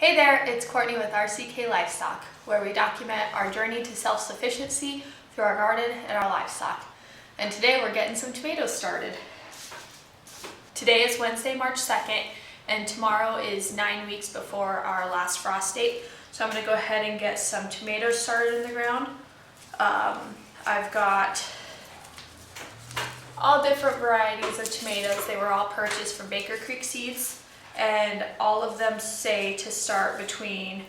Hey there, it's Courtney with RCK Livestock, where we document our journey to self-sufficiency through our garden and our livestock. And today we're getting some tomatoes started. Today is Wednesday, March 2nd, and tomorrow is 9 weeks before our last frost date. So I'm going to go ahead and get some tomatoes started in the ground. I've got all different varieties of tomatoes. They were all purchased from Baker Creek Seeds. And all of them say to start between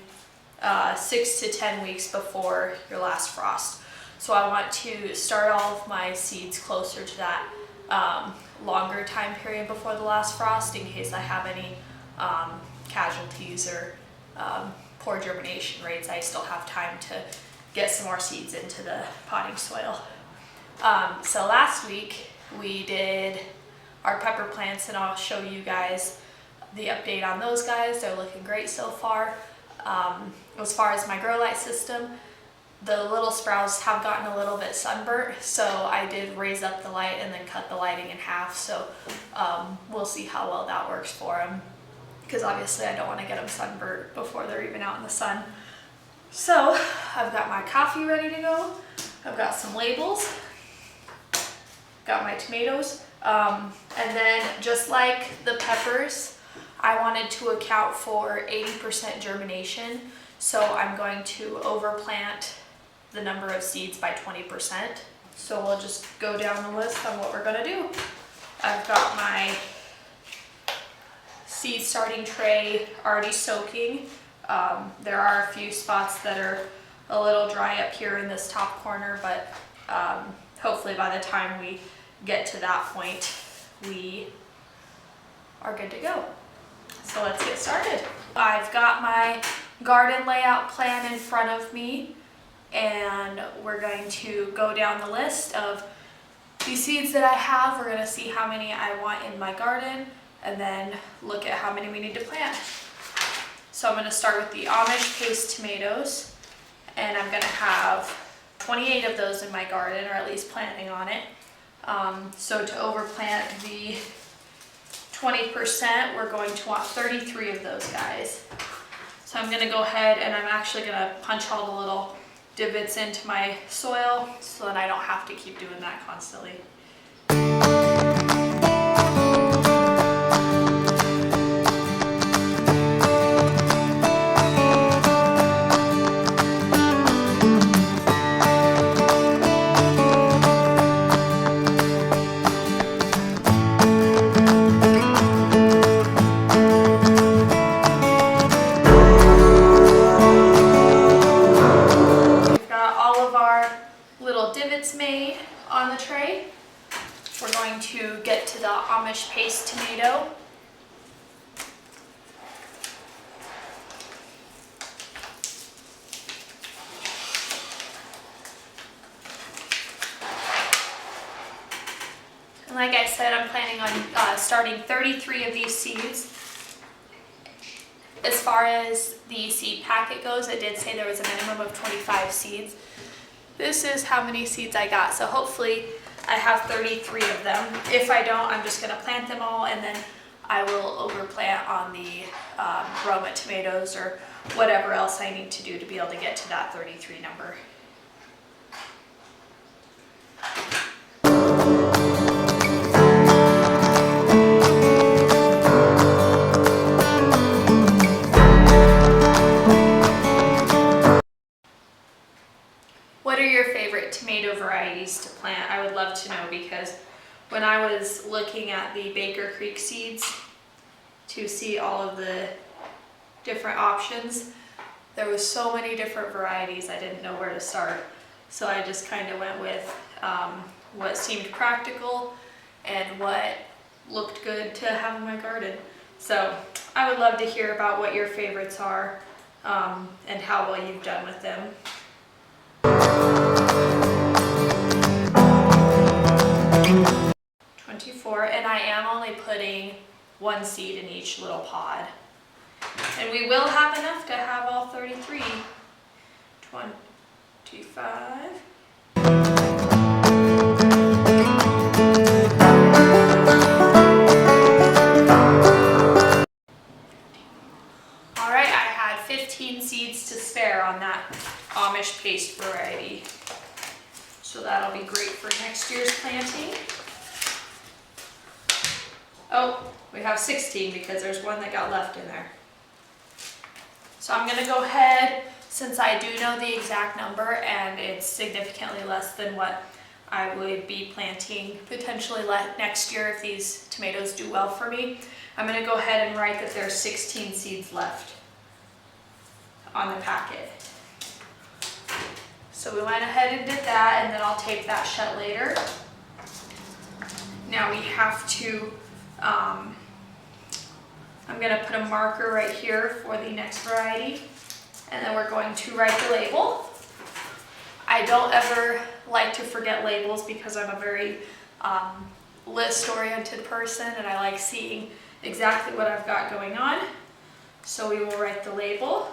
6 to 10 weeks before your last frost. So I want to start all of my seeds closer to that longer time period before the last frost in case I have any casualties or poor germination rates. I still have time to get some more seeds into the potting soil. So last week we did our pepper plants, and I'll show you guys the update on those guys. They're looking great so far. As far as my grow light system, the little sprouts have gotten a little bit sunburnt, so I did raise up the light and then cut the lighting in half. So we'll see how well that works for them, because obviously I don't want to get them sunburnt before they're even out in the sun. So I've got my coffee ready to go. I've got some labels, got my tomatoes, and then just like the peppers, I wanted to account for 80% germination, so I'm going to overplant the number of seeds by 20%. So we'll just go down the list on what we're going to do. I've got my seed starting tray already soaking. There are a few spots that are a little dry up here in this top corner, but hopefully by the time we get to that point, we are good to go. So let's get started. I've got my garden layout plan in front of me, and we're going to go down the list of these seeds that I have. We're going to see how many I want in my garden and then look at how many we need to plant. So I'm going to start with the Amish paste tomatoes, and I'm going to have 28 of those in my garden, or at least planting on it. So to overplant the 20%, we're going to want 33 of those guys. So I'm going to go ahead and I'm actually going to punch all the little divots into my soil so that I don't have to keep doing that constantly. Made on the tray. We're going to get to the Amish paste tomato. And like I said, I'm planning on starting 33 of these seeds. As far as the seed packet goes, it did say there was a minimum of 25 seeds. This is how many seeds I got, so hopefully I have 33 of them. If I don't, I'm just going to plant them all, and then I will overplant on the Roma tomatoes or whatever else I need to do to be able to get to that 33 number. What are your favorite tomato varieties to plant? I would love to know, because when I was looking at the Baker Creek Seeds to see all of the different options, there was so many different varieties I didn't know where to start. So I just kind of went with what seemed practical and what looked good to have in my garden. So I would love to hear about what your favorites are and how well you've done with them. 24, and I am only putting one seed in each little pod. And we will have enough to have all 33. 25. All right, I had 15 seeds to spare on that Amish paste variety. So that'll be great for next year's planting. Oh, we have 16 because there's one that got left in there. So I'm gonna go ahead, since I do know the exact number and it's significantly less than what I would be planting potentially next year if these tomatoes do well for me, I'm gonna go ahead and write that there's 16 seeds left on the packet. So we went ahead and did that, and then I'll tape that shut later. Now we have to, I'm gonna put a marker right here for the next variety, and then we're going to write the label. I don't ever like to forget labels because I'm a very list-oriented person, and I like seeing exactly what I've got going on. So we will write the label.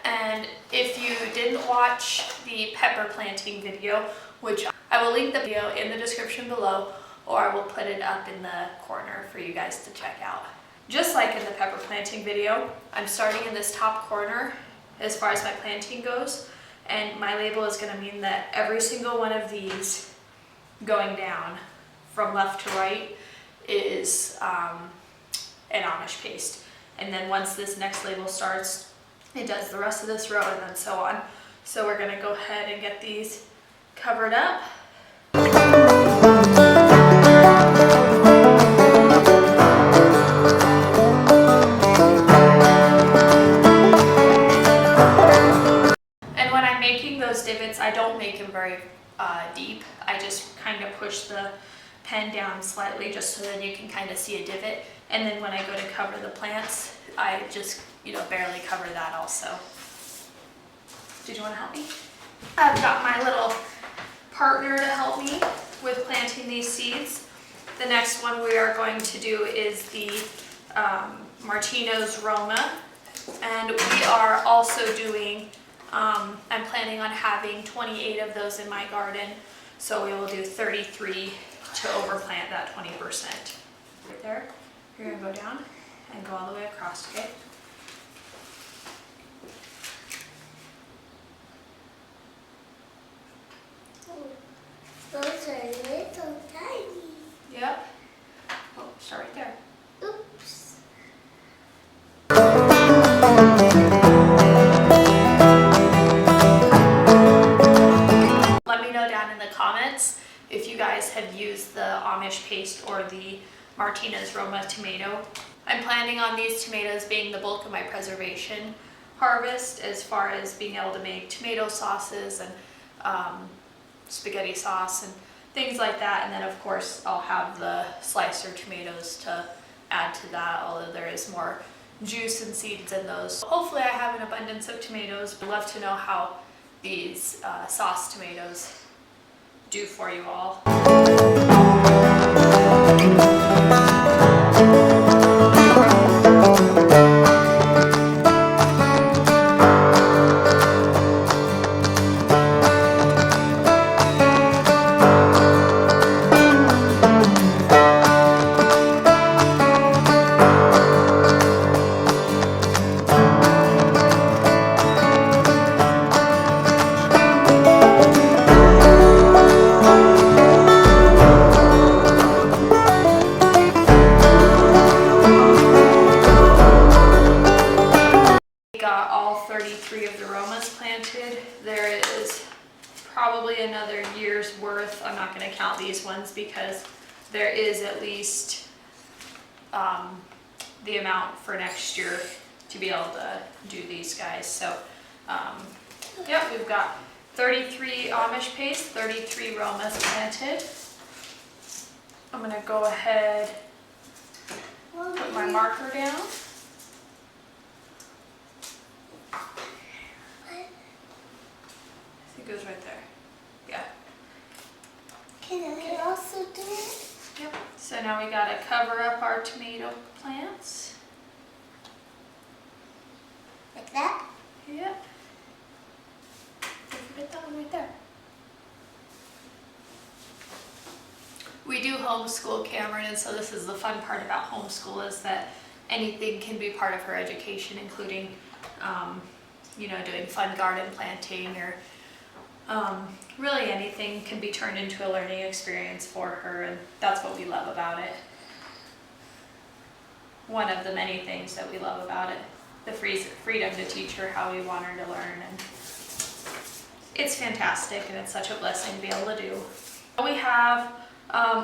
And if you didn't watch the pepper planting video, which I will link the video in the description below, or I will put it up in the corner for you guys to check out. Just like in the pepper planting video, I'm starting in this top corner as far as my planting goes, and my label is going to mean that every single one of these going down from left to right is an Amish paste. And then once this next label starts, it does the rest of this row and then so on. So we're going to go ahead and get these covered up. And when I'm making those divots, I don't make them very deep. I just kind of push the pen down slightly just so then you can kind of see a divot. And then when I go to cover the plants, I just, barely cover that also. Did you want to help me? I've got my little partner to help me with planting these seeds. The next one we are going to do is the Martino's Roma. And we are also doing, I'm planning on having 28 of those in my garden. So we will do 33 to overplant that 20%. Right there, you're gonna go down and go all the way across, okay? Those are little tiny. Yep. Oh, start right there. Oops. Let me know down in the comments if you guys have used the Amish paste or the Martina's Roma tomato. I'm planning on these tomatoes being the bulk of my preservation harvest, as far as being able to make tomato sauces and spaghetti sauce and things like that. And then of course I'll have the slicer tomatoes to add to that, although there is more juice and seeds in those. Hopefully I have an abundance of tomatoes. I'd love to know how these sauce tomatoes do for you all. Got all 33 of the Romas planted. There is probably another year's worth. I'm not going to count these ones because there is at least the amount for next year to be able to do these guys. So yeah, we've got 33 Amish paste, 33 Romas planted. I'm going to go ahead, put my marker down. It goes right there. Yeah. Can I also do it? Yep. So now we gotta cover up our tomato plants. Like that? Yep. Don't forget that one right there. We do homeschool Cameron, and so this is the fun part about homeschool, is that anything can be part of her education, including, you know, doing fun garden planting, or really anything can be turned into a learning experience for her, and that's what we love about it. One of the many things that we love about it, the freedom to teach her how we want her to learn, and it's fantastic, and it's such a blessing to be able to do.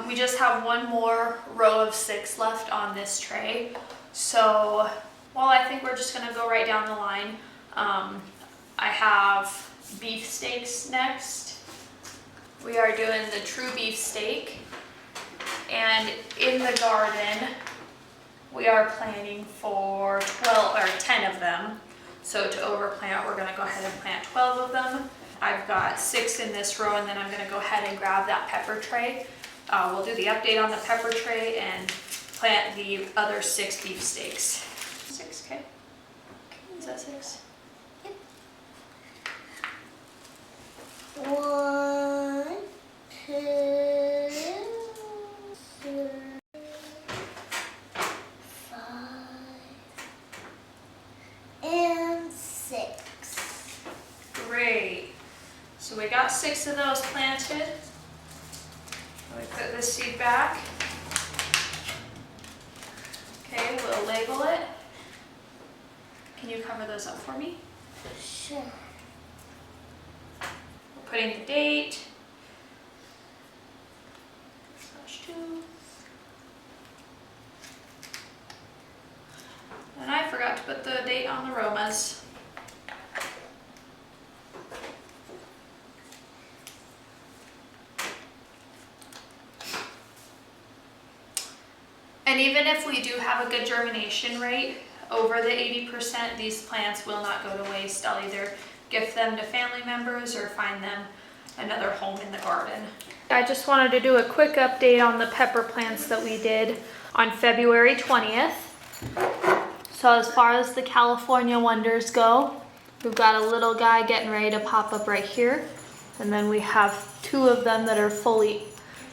We just have one more row of 6 left on this tray, so I think we're just gonna go right down the line. I have beef steaks next. We are doing the true beef steak, and in the garden we are planning for 12 or 10 of them. So to overplant, we're gonna go ahead and plant 12 of them. I've got 6 in this row, and then I'm gonna go ahead and grab that pepper tray. We'll do the update on the pepper tray and plant the other 6 beef steaks. 6, okay? Is that 6? Yep. 1, 2, 3, 5, and 6. Great. So we got 6 of those planted. We put this seed back. Okay, we'll label it. Can you cover those up for me? Sure. We're putting the date. /2. And I forgot to put the date on the aromas. And even if we do have a good germination rate, over the 80%, these plants will not go to waste. I'll either gift them to family members or find them another home in the garden. I just wanted to do a quick update on the pepper plants that we did on February 20th. So as far as the California Wonders go, we've got a little guy getting ready to pop up right here. And then we have 2 of them that are fully,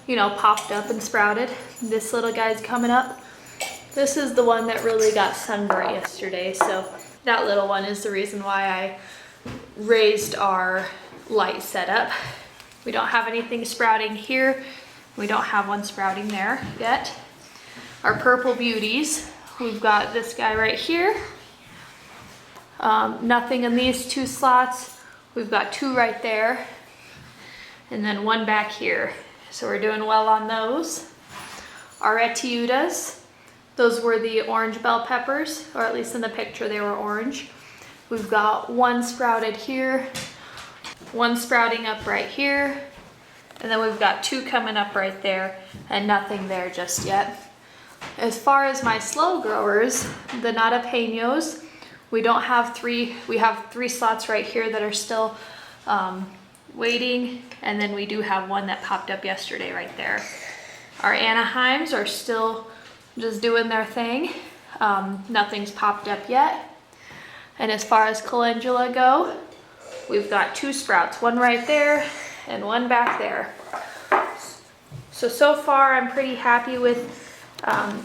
you know, popped up and sprouted. This little guy's coming up. This is the one that really got sunburnt yesterday, so that little one is the reason why I raised our light setup. We don't have anything sprouting here. We don't have one sprouting there yet. Our purple beauties, we've got this guy right here. Nothing in these 2 slots. We've got 2 right there, and then 1 back here. So we're doing well on those. Our etiudas, those were the orange bell peppers, or at least in the picture they were orange. We've got 1 sprouted here, 1 sprouting up right here, and then we've got 2 coming up right there, and nothing there just yet. As far as my slow growers, the nadapeños, we don't have 3, we have 3 slots right here that are still waiting, and then we do have 1 that popped up yesterday right there. Our Anaheims are still just doing their thing. Nothing's popped up yet. And as far as calendula go, we've got 2 sprouts, 1 right there and 1 back there. So far I'm pretty happy with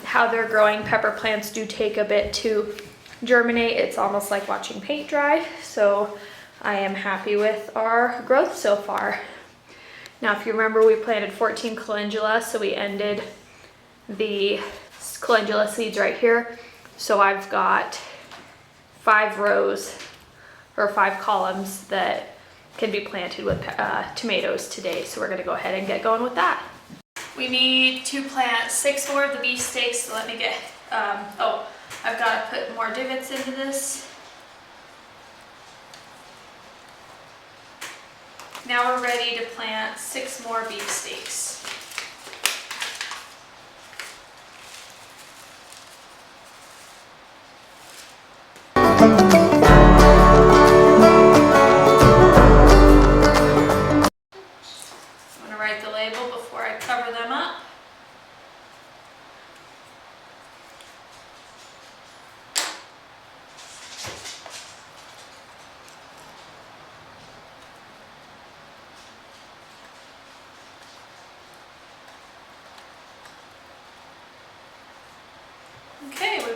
how they're growing. Pepper plants do take a bit to germinate. It's almost like watching paint dry. So I am happy with our growth so far. Now, if you remember, we planted 14 calendula, so we ended the calendula seeds right here. So I've got 5 rows or 5 columns that can be planted with tomatoes today. So we're gonna go ahead and get going with that. We need to plant 6 more of the beef steaks. So let me get, I've got to put more divots into this. Now we're ready to plant 6 more beef steaks. I'm going to write the label before I cover them up.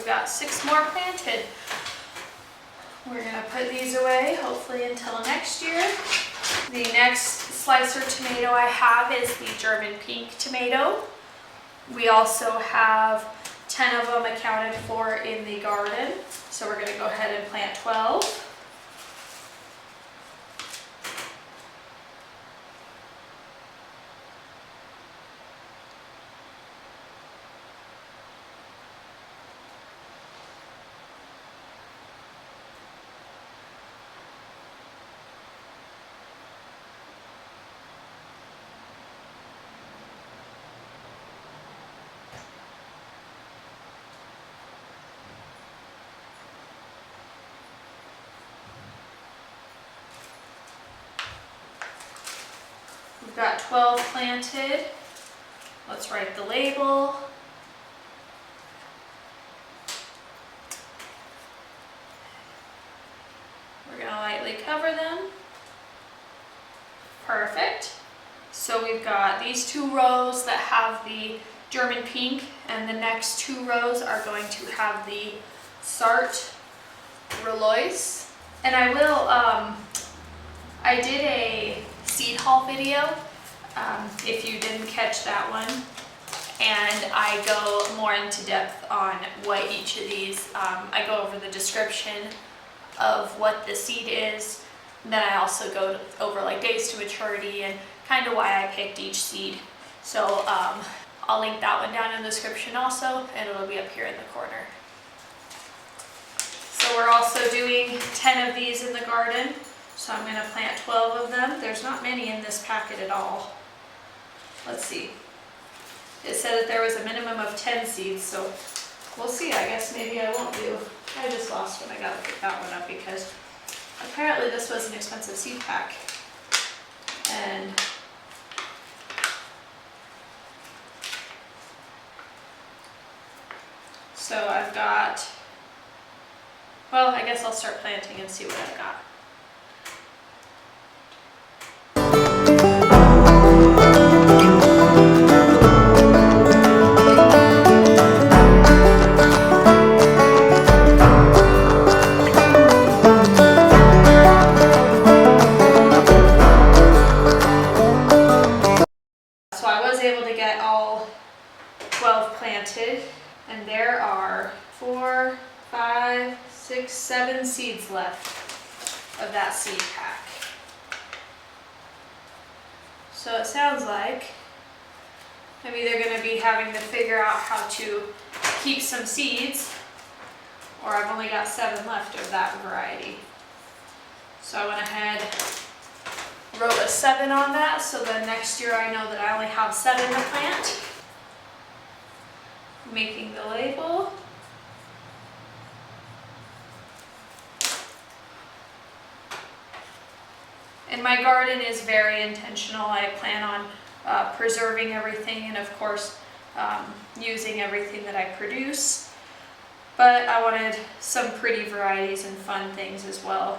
we've got 6 more planted. We're gonna put these away, hopefully until next year. The next slicer tomato I have is the German pink tomato. We also have 10 of them accounted for in the garden. So we're gonna go ahead and plant 12. We've got 12 planted. Let's write the label. We're gonna lightly cover them. Perfect. So we've got these 2 rows that have the German pink, and the next 2 rows are going to have the Sart Relois. And I will, I did a seed haul video, if you didn't catch that one, and I go more into depth on what each of these, I go over the description of what the seed is, and then I also go over like days to maturity and kind of why I picked each seed. So I'll link that one down in the description also, and it'll be up here in the corner. So we're also doing 10 of these in the garden. So I'm going to plant 12 of them. There's not many in this packet at all. Let's see. It said that there was a minimum of 10 seeds, so we'll see. I guess maybe I won't do. I just lost one. I got to pick that one up because apparently this was an expensive seed pack. And so I've got, well, I guess I'll start planting and see what I've got. So I was able to get all 12 planted, and there are 4, 5, 6, 7 seeds left of that seed pack. So it sounds like I'm either going to be having to figure out how to keep some seeds, or I've only got 7 left of that variety. So I went ahead, wrote a 7 on that, so then next year I know that I only have 7 to plant. Making the label. And my garden is very intentional. I plan on preserving everything and of course using everything that I produce. But I wanted some pretty varieties and fun things as well.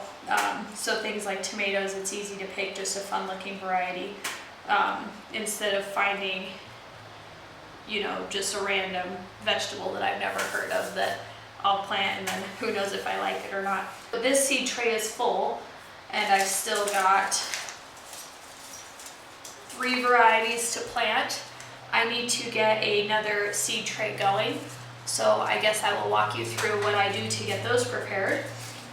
So things like tomatoes, it's easy to pick just a fun looking variety instead of finding, you know, just a random vegetable that I've never heard of that I'll plant and then who knows if I like it or not. But this seed tray is full and I've still got 3 varieties to plant. I need to get another seed tray going. So I guess I will walk you through what I do to get those prepared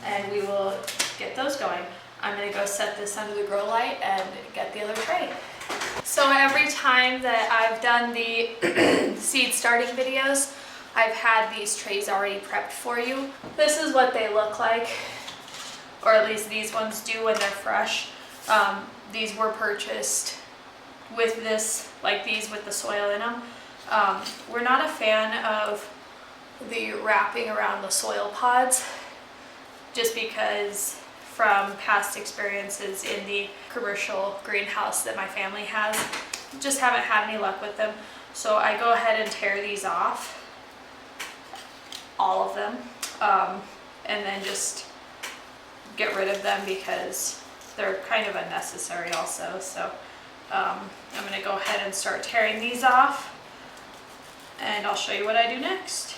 and we will get those going. I'm gonna go set this under the grow light and get the other tray. So every time that I've done the seed starting videos, I've had these trays already prepped for you. This is what they look like, or at least these ones do when they're fresh. These were purchased with this, like these with the soil in them. We're not a fan of the wrapping around the soil pods, just because from past experiences in the commercial greenhouse that my family has, just haven't had any luck with them. So I go ahead and tear these off, all of them, and then just get rid of them because they're kind of unnecessary also. So I'm going to go ahead and start tearing these off and I'll show you what I do next.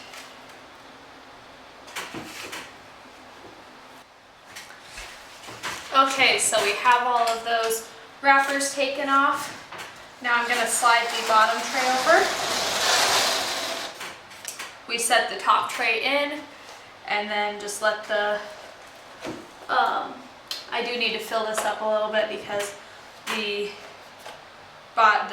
Okay, so we have all of those wrappers taken off. Now I'm gonna slide the bottom tray over. We set the top tray in and then just let the, I do need to fill this up a little bit because the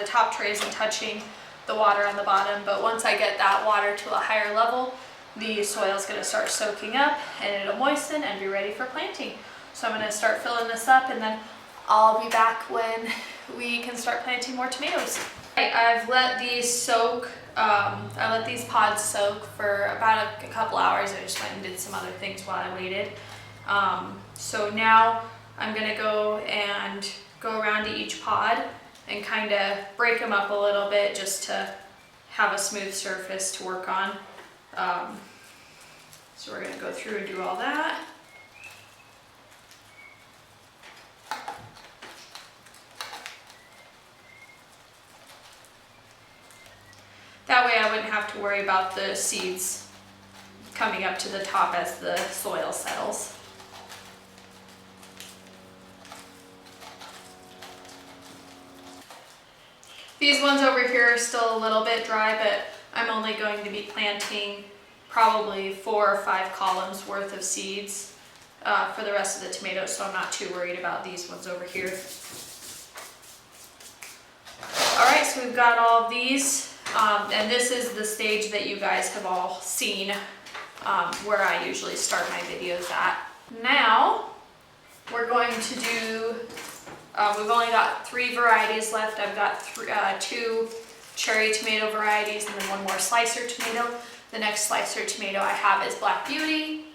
top tray isn't touching the water on the bottom, but once I get that water to a higher level, the soil is gonna start soaking up and it'll moisten and be ready for planting. So I'm gonna start filling this up and then I'll be back when we can start planting more tomatoes. I've let these soak, I let these pods soak for about a couple hours. I just went and did some other things while I waited. So now I'm gonna go around to each pod and kind of break them up a little bit just to have a smooth surface to work on. So we're gonna go through and do all that. That way I wouldn't have to worry about the seeds coming up to the top as the soil settles. These ones over here are still a little bit dry, but I'm only going to be planting probably 4 or 5 columns worth of seeds for the rest of the tomatoes, so I'm not too worried about these ones over here. Alright, so we've got all of these. And this is the stage that you guys have all seen where I usually start my videos at. Now we're going to do, we've only got 3 varieties left. I've got 2 cherry tomato varieties and then 1 more slicer tomato. The next slicer tomato I have is Black Beauty.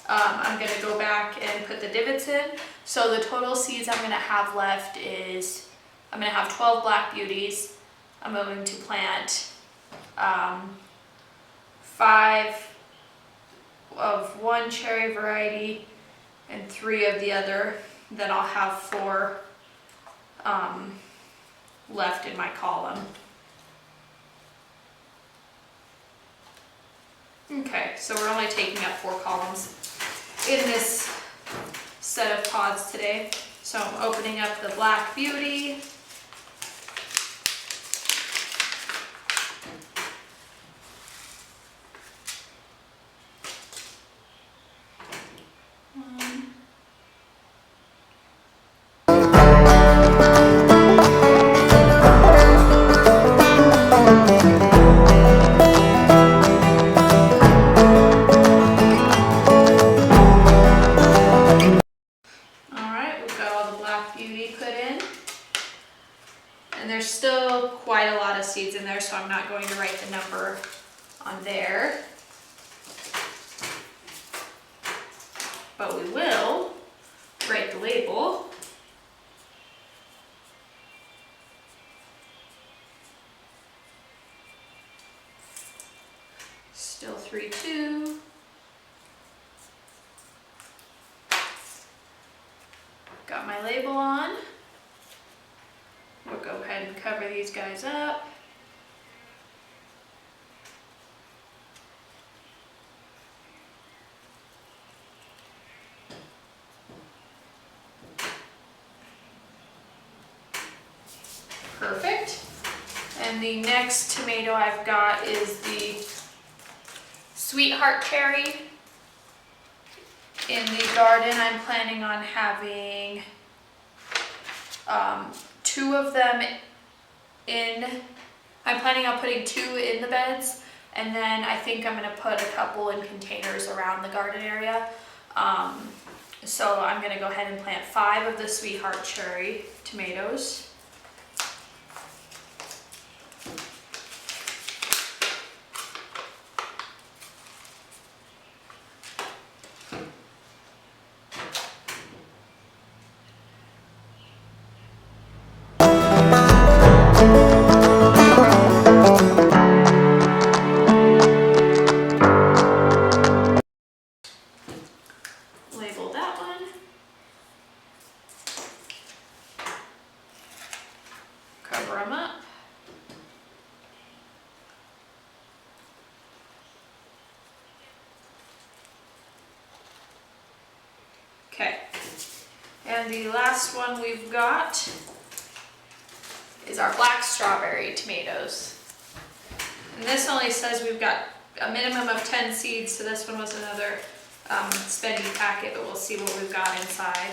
I'm going to go back and put the divots in. So the total seeds I'm going to have left is, I'm going to have 12 Black Beauties. I'm going to plant 5 of one cherry variety and 3 of the other. Then I'll have 4 left in my column. Okay, so we're only taking up 4 columns in this set of pods today. So I'm opening up the Black Beauty. Seeds in there, so I'm not going to write the number on there, but we will write the label. Still 3-2. Got my label on. We'll go ahead and cover these guys up. Perfect. And the next tomato I've got is the Sweetheart Cherry. In the garden, I'm planning on having 2 of them in. I'm planning on putting 2 in the beds, and then I think I'm going to put a couple in containers around the garden area. So I'm going to go ahead and plant 5 of the Sweetheart Cherry tomatoes. Okay. And the last one we've got is our black strawberry tomatoes. And this only says we've got a minimum of 10 seeds, so this one was another spendy packet, but we'll see what we've got inside.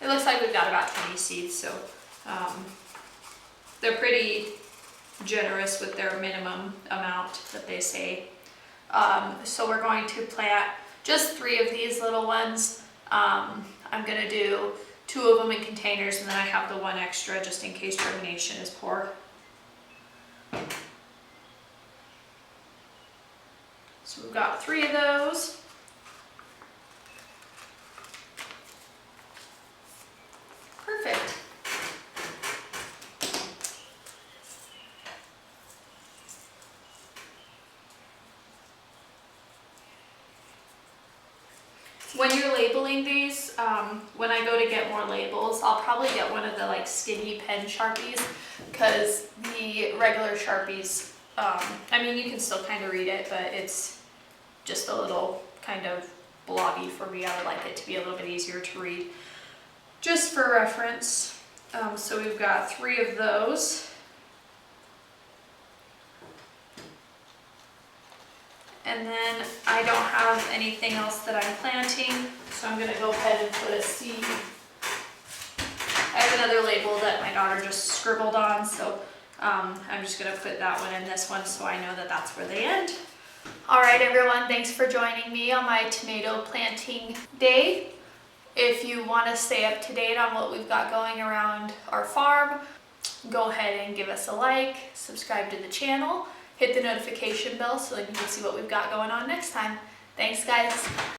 It looks like we've got about 20 seeds, so they're pretty generous with their minimum amount that they say. So we're going to plant just 3 of these little ones. I'm gonna do 2 of them in containers, and then I have the 1 extra just in case germination is poor. So we've got 3 of those. Perfect. When you're labeling these, when I go to get more labels, I'll probably get one of the like skinny pen Sharpies, because the regular Sharpies, I mean, you can still kind of read it, but it's just a little kind of blobby for me. I would like it to be a little bit easier to read. Just for reference, so we've got 3 of those. And then I don't have anything else that I'm planting, so I'm gonna go ahead and put a seed. I have another label that my daughter just scribbled on, so I'm just gonna put that one in this one so I know that that's where they end. All right, everyone, thanks for joining me on my tomato planting day. If you want to stay up to date on what we've got going around our farm, go ahead and give us a like, subscribe to the channel, hit the notification bell so that you can see what we've got going on next time. Thanks, guys.